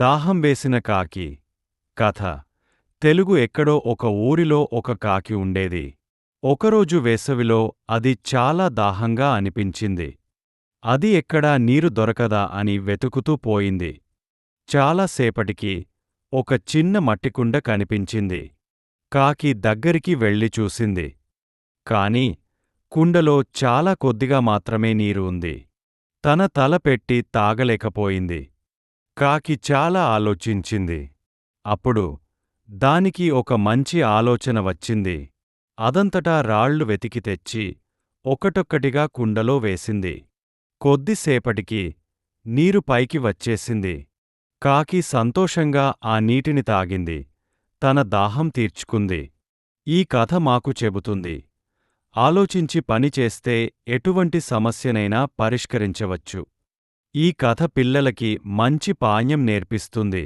దాహం వేసిన కాకి కథ. తెలుగు ఎక్కడో ఒక ఊరిలో ఒక కాకి ఉండేది. ఒకరోజు వేసవిలో అది చాలా దాహంగా అనిపించింది. అది ఎక్కడా నీరు దొరకదా అని వెతుకుతూ పోయింది. చాలాసేపటికి ఒక చిన్న మట్టికుండ కనిపించింది. కాకి దగ్గరికి వెళ్ళి చూసింది. కాని కుండలో చాలా కొద్దిగా మాత్రమే నీరు ఉంది. తన తల పెట్టి తాగలేకపోయింది. కాకి చాలా ఆలోచించింది. అప్పుడు దానికి ఒక మంచి ఆలోచన వచ్చింది. అదంతటా రాళ్లు వెతికి తెచ్చి ఒకటొక్కటిగా కుండలో వేసింది. కొద్దిసేపటికి నీరు పైకి వచ్చేసింది. కాకి సంతోషంగా ఆ నీటిని తాగింది. తన దాహం తీర్చుకుంది. ఈ కథ మాకు చెబుతుంది, ఆలోచించి పనిచేస్తే ఎటువంటి సమస్యనైనా పరిష్కరించవచ్చు. ఈ కథ పిల్లలకి మంచి పాఠం నేర్పిస్తుంది.